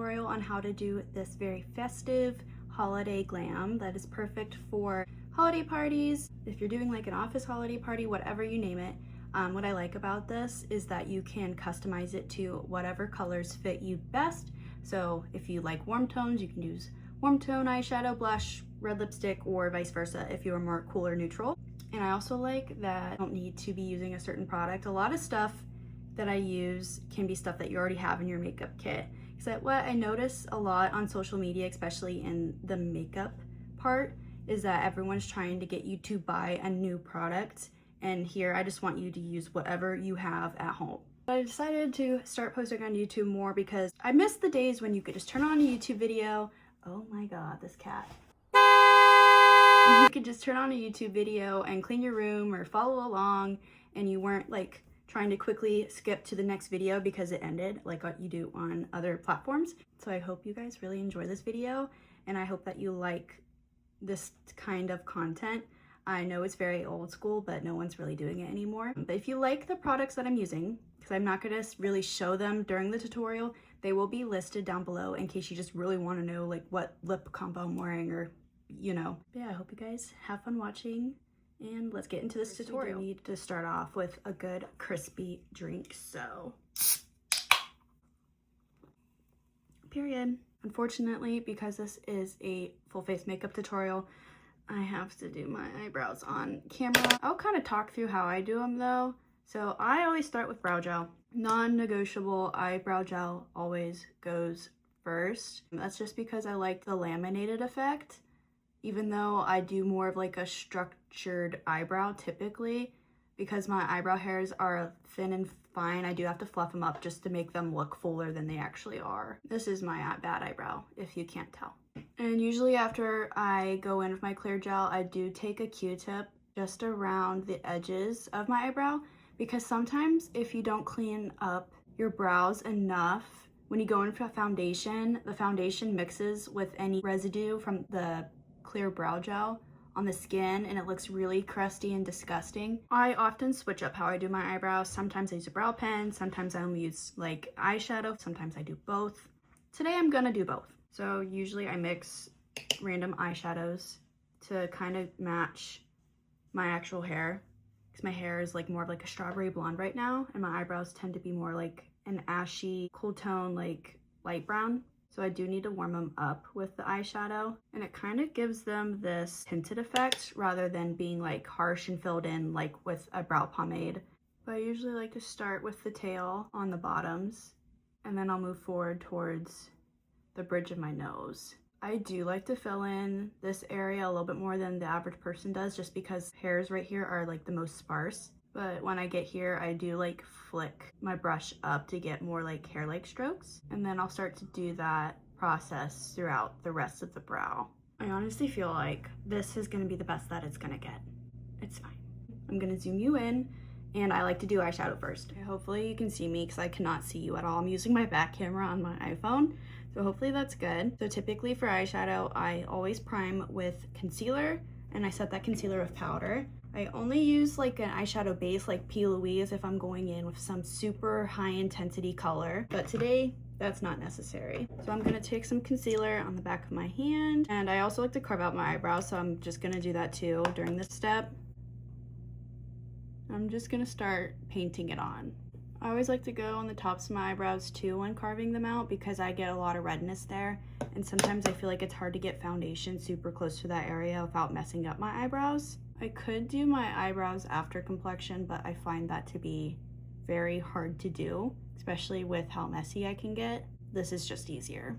tutorial on how to do this very festive holiday glam that is perfect for holiday parties. If you're doing like an office holiday party, whatever you name it. What I like about this is that you can customize it to whatever colors fit you best. So if you like warm tones, you can use warm tone eyeshadow, blush, red lipstick, or vice versa if you are more cool or neutral. And I also like that I don't need to be using a certain product. A lot of stuff that I use can be stuff that you already have in your makeup kit. Because what I notice a lot on social media, especially in the makeup part, is that everyone's trying to get you to buy a new product. And here I just want you to use whatever you have at home. I decided to start posting on YouTube more because I miss the days when you could just turn on a YouTube video. Oh my god, this cat. You could just turn on a YouTube video and clean your room or follow along, and you weren't like trying to quickly skip to the next video because it ended like what you do on other platforms. So I hope you guys really enjoy this video, and I hope that you like this kind of content. I know it's very old school, but no one's really doing it anymore. But if you like the products that I'm using, because I'm not gonna really show them during the tutorial, they will be listed down below in case you just really want to know like what lip combo I'm wearing, or you know. But yeah, I hope you guys have fun watching, and let's get into this tutorial. We need to start off with a good crispy drink, so period. Unfortunately, because this is a full face makeup tutorial, I have to do my eyebrows on camera. I'll kind of talk through how I do them though. So I always start with brow gel. Non-negotiable, eyebrow gel always goes first. That's just because I like the laminated effect. Even though I do more of like a structured eyebrow typically, because my eyebrow hairs are thin and fine, I do have to fluff them up just to make them look fuller than they actually are. This is my bad eyebrow, if you can't tell. And usually after I go in with my clear gel, I do take a Q-tip just around the edges of my eyebrow, because sometimes if you don't clean up your brows enough, when you go in for foundation, the foundation mixes with any residue from the clear brow gel on the skin, and it looks really crusty and disgusting. I often switch up how I do my eyebrows. Sometimes I use a brow pen, sometimes I only use like eyeshadow, sometimes I do both. Today I'm gonna do both. So usually I mix random eyeshadows to kind of match my actual hair, because my hair is like more of like a strawberry blonde right now, and my eyebrows tend to be more like an ashy, cool tone, like light brown. So I do need to warm them up with the eyeshadow, and it kind of gives them this tinted effect rather than being like harsh and filled in like with a brow pomade. But I usually like to start with the tail on the bottoms, and then I'll move forward towards the bridge of my nose. I do like to fill in this area a little bit more than the average person does, just because hairs right here are like the most sparse. But when I get here, I do like flick my brush up to get more like hair-like strokes. And then I'll start to do that process throughout the rest of the brow. I honestly feel like this is gonna be the best that it's gonna get. It's fine. I'm gonna zoom you in, and I like to do eyeshadow first. Hopefully you can see me because I cannot see you at all. I'm using my back camera on my iPhone, so hopefully that's good. So typically for eyeshadow, I always prime with concealer, and I set that concealer with powder. I only use like an eyeshadow base like P. Louise if I'm going in with some super high intensity color, but today that's not necessary. So I'm gonna take some concealer on the back of my hand, and I also like to carve out my eyebrows, so I'm just gonna do that too during this step. I'm just gonna start painting it on. I always like to go on the tops of my eyebrows too when carving them out, because I get a lot of redness there, and sometimes I feel like it's hard to get foundation super close to that area without messing up my eyebrows. I could do my eyebrows after complexion, but I find that to be very hard to do, especially with how messy I can get. This is just easier.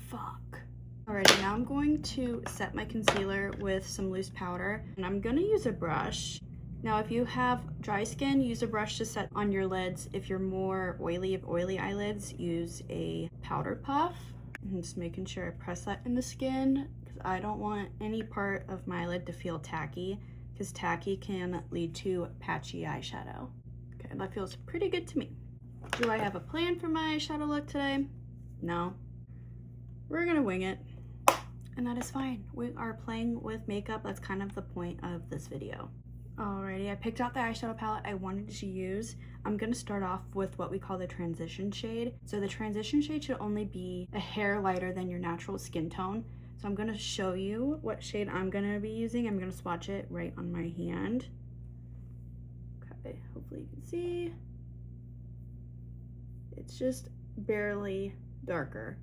Fuck. Alrighty, now I'm going to set my concealer with some loose powder, and I'm gonna use a brush. Now, if you have dry skin, use a brush to set on your lids. If you're more oily, of oily eyelids, use a powder puff. I'm just making sure I press that in the skin, because I don't want any part of my lid to feel tacky, because tacky can lead to patchy eyeshadow. Okay, that feels pretty good to me. Do I have a plan for my eyeshadow look today? No. We're gonna wing it, and that is fine. We are playing with makeup. That's kind of the point of this video. Alrighty, I picked out the eyeshadow palette I wanted to use. I'm gonna start off with what we call the transition shade. So the transition shade should only be a hair lighter than your natural skin tone. So I'm gonna show you what shade I'm gonna be using. I'm gonna swatch it right on my hand. Okay, hopefully you can see. It's just barely darker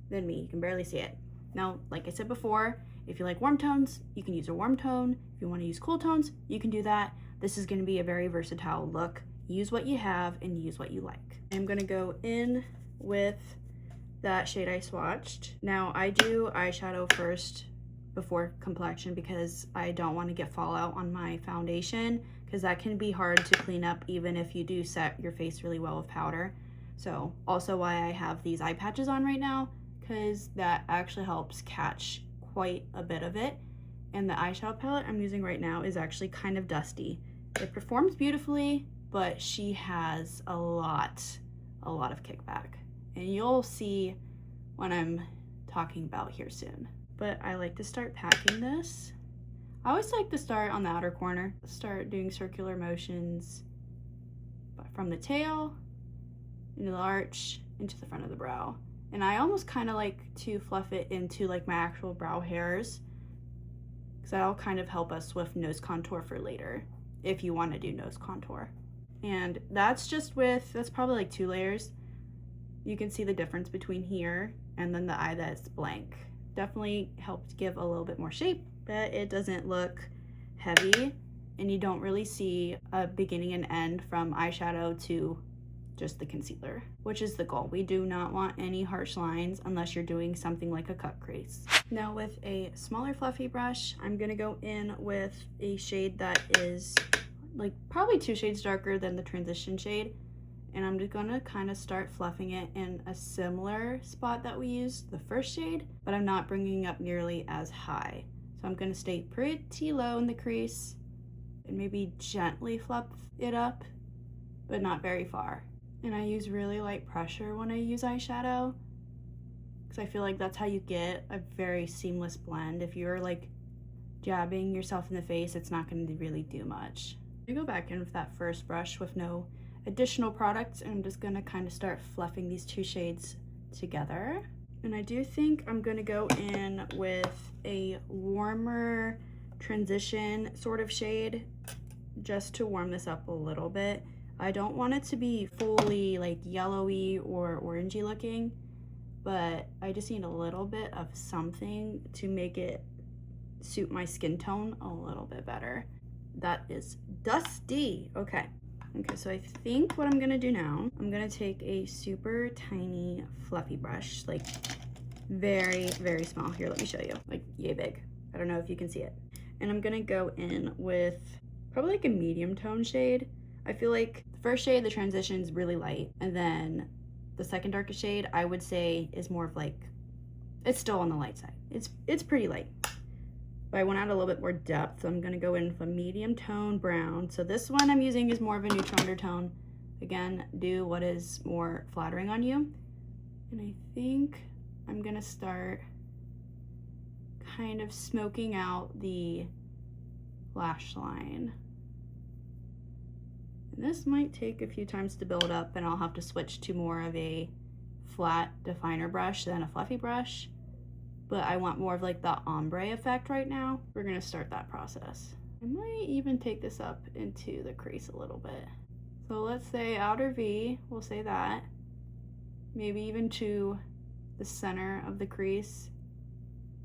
than me. You can barely see it. Now, like I said before, if you like warm tones, you can use a warm tone. If you want to use cool tones, you can do that. This is going to be a very versatile look. Use what you have and use what you like. I'm going to go in with that shade I swatched. Now, I do eyeshadow first before complexion because I don't want to get fallout on my foundation, because that can be hard to clean up even if you do set your face really well with powder. So also why I have these eye patches on right now, because that actually helps catch quite a bit of it. And the eyeshadow palette I'm using right now is actually kind of dusty. It performs beautifully, but she has a lot of kickback. And you'll see what I'm talking about here soon. But I like to start packing this. I always like to start on the outer corner. Start doing circular motions from the tail into the arch into the front of the brow. And I almost kind of like to fluff it into like my actual brow hairs, because that'll kind of help us with nose contour for later if you want to do nose contour. And that's probably like 2 layers. You can see the difference between here and then the eye that's blank. Definitely helps give a little bit more shape, but it doesn't look heavy, and you don't really see a beginning and end from eyeshadow to just the concealer, which is the goal. We do not want any harsh lines unless you're doing something like a cut crease. Now with a smaller fluffy brush, I'm gonna go in with a shade that is like probably 2 shades darker than the transition shade, and I'm just gonna kind of start fluffing it in a similar spot that we used the first shade, but I'm not bringing it up nearly as high. So I'm gonna stay pretty low in the crease and maybe gently fluff it up, but not very far. And I use really light pressure when I use eyeshadow, because I feel like that's how you get a very seamless blend. If you're like jabbing yourself in the face, it's not going to really do much. I go back in with that first brush with no additional products, and I'm just going to kind of start fluffing these 2 shades together. And I do think I'm going to go in with a warmer transition sort of shade just to warm this up a little bit. I don't want it to be fully like yellowy or orangey looking, but I just need a little bit of something to make it suit my skin tone a little bit better. That is dusty. Okay, so I think what I'm gonna do now, I'm gonna take a super tiny fluffy brush, like very, very small. Here, let me show you, like yay big. I don't know if you can see it. And I'm gonna go in with probably like a medium tone shade. I feel like the first shade, the transition is really light, and then the second darkest shade I would say is more of like, it's still on the light side. It's pretty light, but I want to add a little bit more depth, so I'm going to go in with a medium tone brown. So this one I'm using is more of a neutral undertone. Again, do what is more flattering on you. And I think I'm going to start kind of smoking out the lash line. And this might take a few times to build up, and I'll have to switch to more of a flat definer brush than a fluffy brush. But I want more of like the ombre effect right now. We're gonna start that process. I might even take this up into the crease a little bit. So let's say outer V, we'll say that. Maybe even to the center of the crease,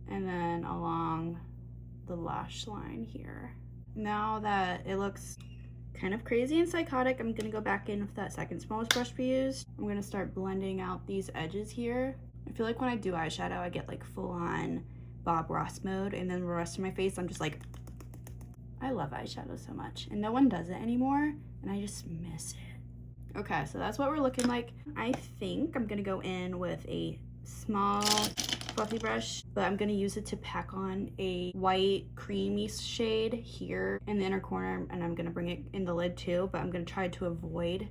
and then along the lash line here. Now that it looks kind of crazy and psychotic, I'm gonna go back in with that second smallest brush we used. I'm gonna start blending out these edges here. I feel like when I do eyeshadow, I get like full on Bob Ross mode, and then the rest of my face, I'm just like, I love eyeshadow so much, and no one does it anymore, and I just miss it. Okay, so that's what we're looking like. I think I'm gonna go in with a small fluffy brush, but I'm gonna use it to pack on a white creamy shade here in the inner corner, and I'm gonna bring it in the lid too, but I'm gonna try to avoid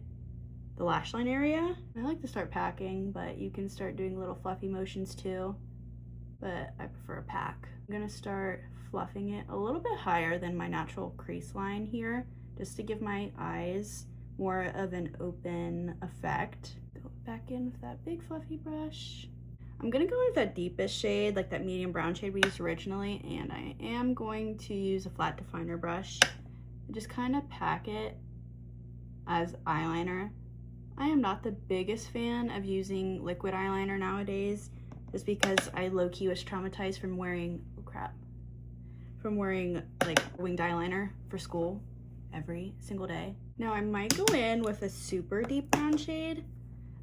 the lash line area. I like to start packing, but you can start doing little fluffy motions too. but I prefer a pack. I'm gonna start fluffing it a little bit higher than my natural crease line here, just to give my eyes more of an open effect. Go back in with that big fluffy brush. I'm gonna go with that deepest shade, like that medium brown shade we used originally, and I am going to use a flat definer brush. Just kind of pack it as eyeliner. I am not the biggest fan of using liquid eyeliner nowadays, just because I low-key was traumatized from wearing, from wearing like winged eyeliner for school every single day. Now I might go in with a super deep brown shade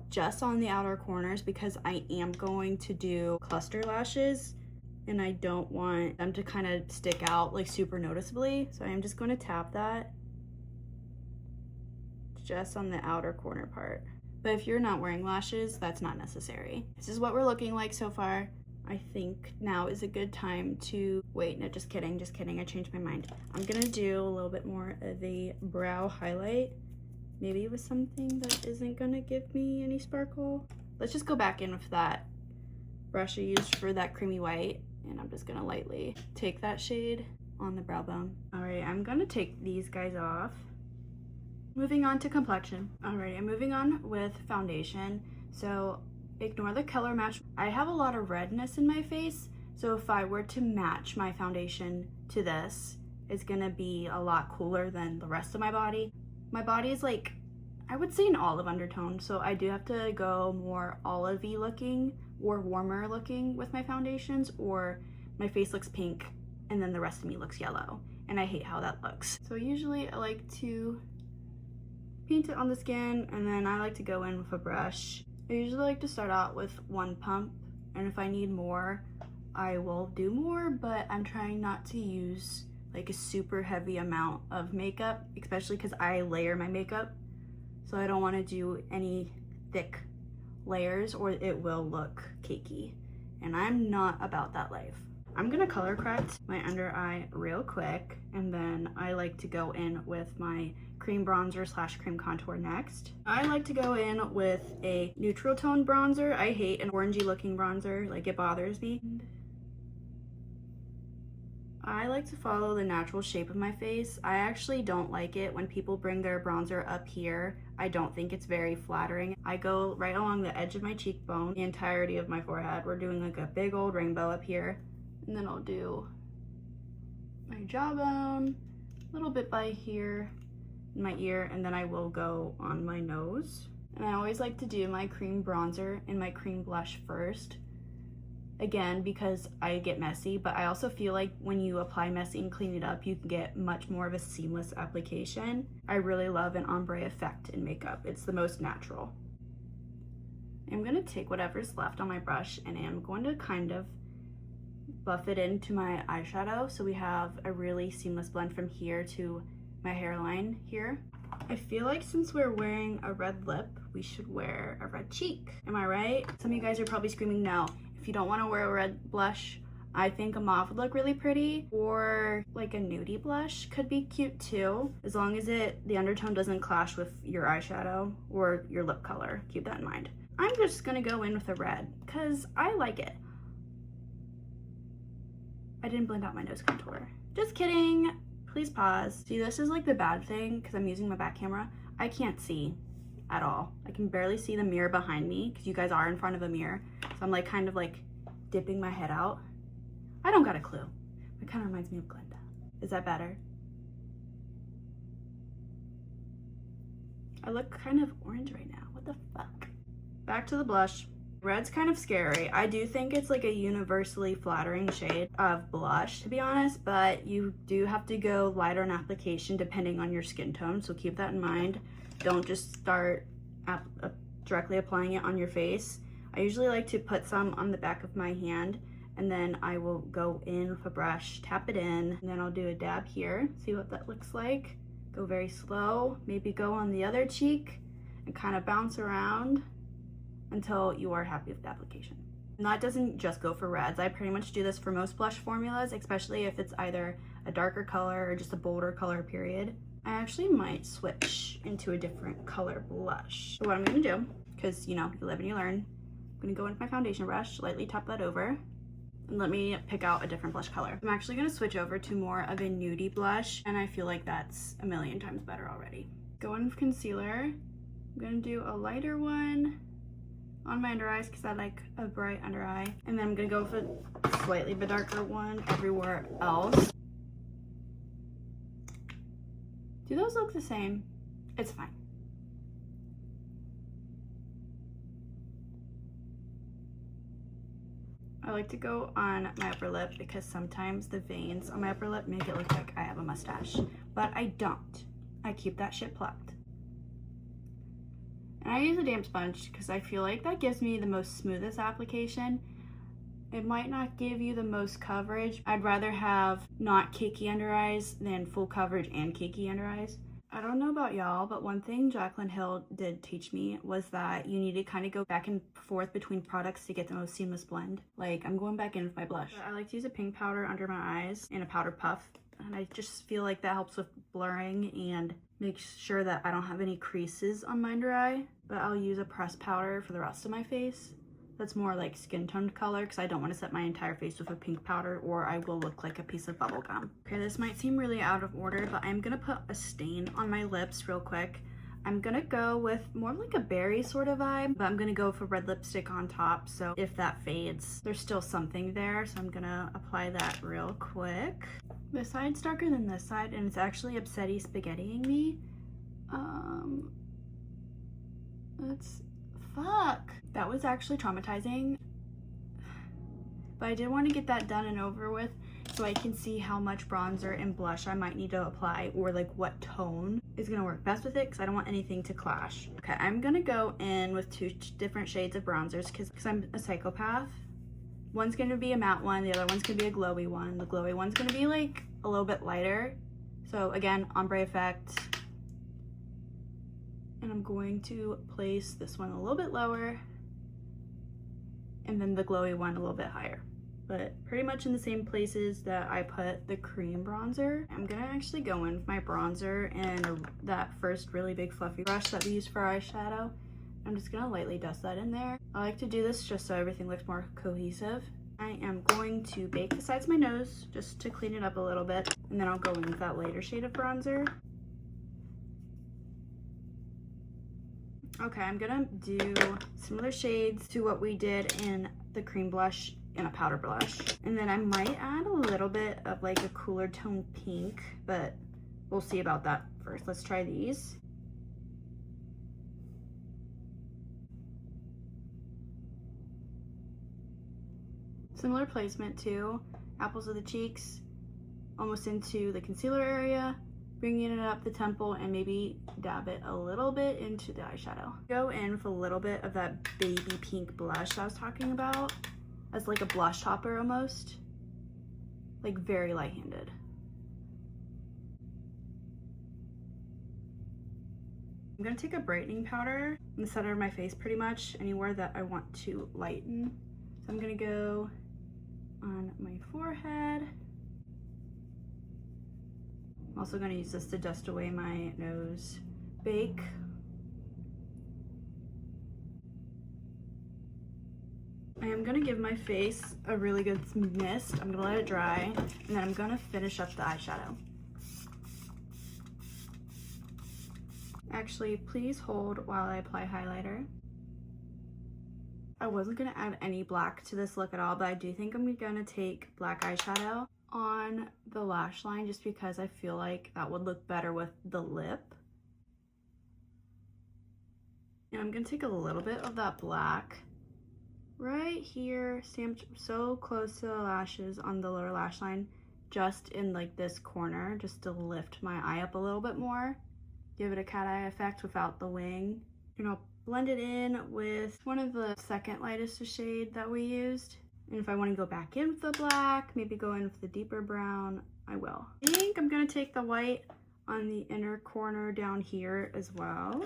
just on the outer corners because I am going to do cluster lashes and I don't want them to kind of stick out like super noticeably. So I'm just going to tap that just on the outer corner part. But if you're not wearing lashes, that's not necessary. This is what we're looking like so far. I think now is a good time to, wait, no, just kidding, I changed my mind. I'm gonna do a little bit more of a brow highlight, maybe with something that isn't gonna give me any sparkle. Let's just go back in with that brush I used for that creamy white, and I'm just gonna lightly take that shade on the brow bone. All right, I'm gonna take these guys off. Moving on to complexion. All right, I'm moving on with foundation. So ignore the color match. I have a lot of redness in my face, so if I were to match my foundation to this, it's gonna be a lot cooler than the rest of my body. My body is like, I would say an olive undertone, so I do have to go more olivey looking or warmer looking with my foundations, or my face looks pink and then the rest of me looks yellow, and I hate how that looks. So usually I like to paint it on the skin, and then I like to go in with a brush. I usually like to start out with one pump, and if I need more, I will do more, but I'm trying not to use like a super heavy amount of makeup, especially because I layer my makeup, so I don't want to do any thick layers or it will look cakey, and I'm not about that life. I'm gonna color correct my under eye real quick, and then I like to go in with my cream bronzer / cream contour next. I like to go in with a neutral tone bronzer. I hate an orangey looking bronzer, like it bothers me. I like to follow the natural shape of my face. I actually don't like it when people bring their bronzer up here. I don't think it's very flattering. I go right along the edge of my cheekbone, the entirety of my forehead. We're doing like a big old rainbow up here. And then I'll do my jawbone, a little bit by here, in my ear, and then I will go on my nose. And I always like to do my cream bronzer and my cream blush first. Again, because I get messy, but I also feel like when you apply messy and clean it up, you can get much more of a seamless application. I really love an ombre effect in makeup. It's the most natural. I'm gonna take whatever's left on my brush and I'm going to kind of buff it into my eyeshadow so we have a really seamless blend from here to my hairline here. I feel like since we're wearing a red lip, we should wear a red cheek. Am I right? Some of you guys are probably screaming no. If you don't want to wear a red blush, I think a mauve would look really pretty, or like a nudie blush could be cute too, as long as the undertone doesn't clash with your eyeshadow or your lip color. Keep that in mind. I'm just gonna go in with a red because I like it. I didn't blend out my nose contour. Just kidding. Please pause. See, this is like the bad thing because I'm using my back camera. I can't see at all. I can barely see the mirror behind me because you guys are in front of a mirror. So I'm like kind of like dipping my head out. I don't got a clue. It kind of reminds me of Glenda. Is that better? I look kind of orange right now. What the fuck? Back to the blush. Red's kind of scary. I do think it's like a universally flattering shade of blush, to be honest, but you do have to go lighter in application depending on your skin tone, so keep that in mind. Don't just start directly applying it on your face. I usually like to put some on the back of my hand, and then I will go in with a brush, tap it in, and then I'll do a dab here, see what that looks like. Go very slow, maybe go on the other cheek, and kind of bounce around until you are happy with the application. And that doesn't just go for reds. I pretty much do this for most blush formulas, especially if it's either a darker color or just a bolder color period. I actually might switch into a different color blush. So what I'm gonna do, because you know, you live and you learn, I'm gonna go in with my foundation brush, lightly tap that over, And let me pick out a different blush color. I'm actually gonna switch over to more of a nudie blush, and I feel like that's a million times better already. Going with concealer, I'm gonna do a lighter one on my under eyes because I like a bright under eye. And then I'm gonna go with a slightly bit darker one everywhere else. Do those look the same? It's fine. I like to go on my upper lip because sometimes the veins on my upper lip make it look like I have a mustache, but I don't. I keep that shit plucked. And I use a damp sponge because I feel like that gives me the most smoothest application. It might not give you the most coverage. I'd rather have not cakey under eyes than full coverage and cakey under eyes. I don't know about y'all, but one thing Jaclyn Hill did teach me was that you need to kind of go back and forth between products to get the most seamless blend. Like, I'm going back in with my blush. I like to use a pink powder under my eyes and a powder puff. And I just feel like that helps with blurring and makes sure that I don't have any creases on my under eye. But I'll use a pressed powder for the rest of my face. That's more like skin toned color because I don't want to set my entire face with a pink powder or I will look like a piece of bubble gum. Okay, this might seem really out of order, but I'm gonna put a stain on my lips real quick. I'm gonna go with more like a berry sort of vibe, but I'm gonna go for red lipstick on top. So if that fades, there's still something there. So I'm gonna apply that real quick. This side's darker than this side and it's actually upsetty spaghettiing me. Fuck. That was actually traumatizing. But I did want to get that done and over with so I can see how much bronzer and blush I might need to apply or like what tone is going to work best with it because I don't want anything to clash. Okay, I'm going to go in with two different shades of bronzers because I'm a psychopath. One's going to be a matte one, the other one's going to be a glowy one. The glowy one's going to be like a little bit lighter. So again, ombre effect. And I'm going to place this one a little bit lower and then the glowy one a little bit higher, but pretty much in the same places that I put the cream bronzer. I'm gonna actually go in with my bronzer and that first really big fluffy brush that we use for eyeshadow. I'm just gonna lightly dust that in there. I like to do this just so everything looks more cohesive. I am going to bake the sides of my nose just to clean it up a little bit, and then I'll go in with that lighter shade of bronzer. Okay, I'm gonna do similar shades to what we did in the cream blush in a powder blush. And then I might add a little bit of like a cooler tone pink, but we'll see about that first. Let's try these. Similar placement too. Apples of the cheeks, almost into the concealer area. Bringing it up the temple and maybe dab it a little bit into the eyeshadow. Go in with a little bit of that baby pink blush I was talking about as like a blush topper almost, like very light-handed. I'm gonna take a brightening powder in the center of my face pretty much, anywhere that I want to lighten. So I'm gonna go on my forehead. I'm also going to use this to dust away my nose bake. I am going to give my face a really good mist. I'm going to let it dry, and then I'm going to finish up the eyeshadow. Actually, please hold while I apply highlighter. I wasn't going to add any black to this look at all, but I do think I'm going to take black eyeshadow on the lash line just because I feel like that would look better with the lip. And I'm gonna take a little bit of that black right here, stamped so close to the lashes on the lower lash line, just in like this corner, just to lift my eye up a little bit more, give it a cat eye effect without the wing. And I'll blend it in with one of the second lightest shade that we used. And if I want to go back in with the black, maybe go in with the deeper brown, I will. I think I'm going to take the white on the inner corner down here as well.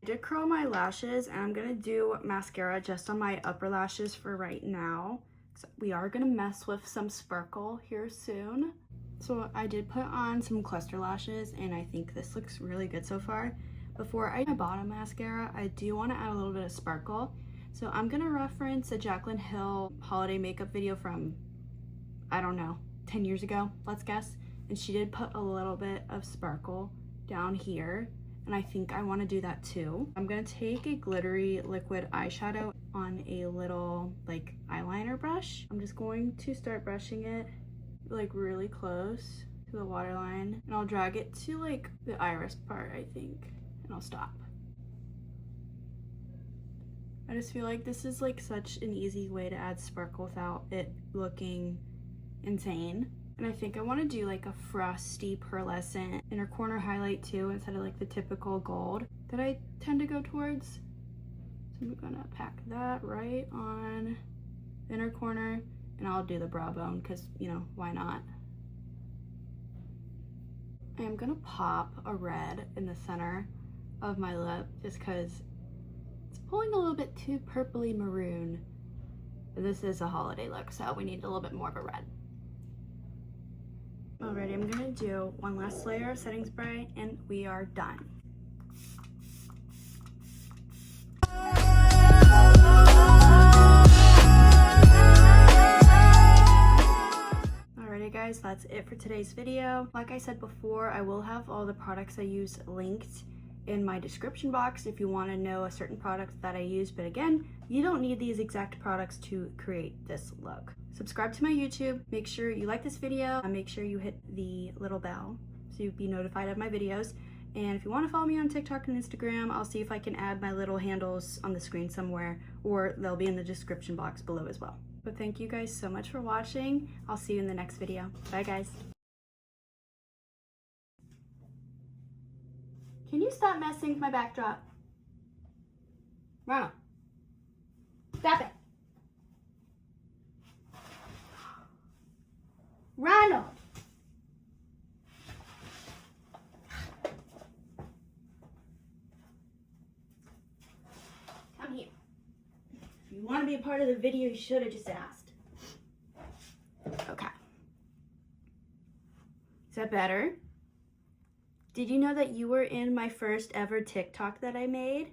I did curl my lashes and I'm going to do mascara just on my upper lashes for right now. So we are going to mess with some sparkle here soon. So I did put on some cluster lashes and I think this looks really good so far. Before I bought a mascara, I do want to add a little bit of sparkle. So I'm going to reference a Jaclyn Hill holiday makeup video from, I don't know, 10 years ago, let's guess. And she did put a little bit of sparkle down here. And I think I want to do that too. I'm going to take a glittery liquid eyeshadow on a little like eyeliner brush. I'm just going to start brushing it like really close to the waterline. And I'll drag it to like the iris part, I think. And I'll stop. I just feel like this is like such an easy way to add sparkle without it looking insane. And I think I want to do like a frosty pearlescent inner corner highlight too, instead of like the typical gold that I tend to go towards. So I'm gonna pack that right on the inner corner, and I'll do the brow bone because, you know, why not? I am gonna pop a red in the center of my lip just because it's pulling a little bit too purpley maroon. But this is a holiday look, so we need a little bit more of a red. Alrighty, I'm gonna do one last layer of setting spray and we are done. Alrighty guys, that's it for today's video. Like I said before, I will have all the products I use linked in my description box if you want to know a certain product that I use, but again, you don't need these exact products to create this look. Subscribe to my YouTube, make sure you like this video, and make sure you hit the little bell so you'll be notified of my videos. And if you want to follow me on TikTok and Instagram, I'll see if I can add my little handles on the screen somewhere, or they'll be in the description box below as well. But thank you guys so much for watching. I'll see you in the next video. Bye guys. Can you stop messing with my backdrop? Ronald, stop it. Ronald. Come here. If you want to be a part of the video, you should have just asked. Okay. Is that better? Did you know that you were in my first ever TikTok that I made?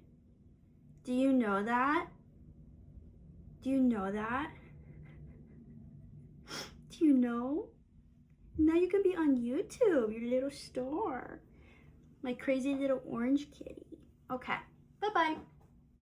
Do you know that? Do you know that? Do you know? Now you can be on YouTube, your little star. My crazy little orange kitty. Okay, bye-bye.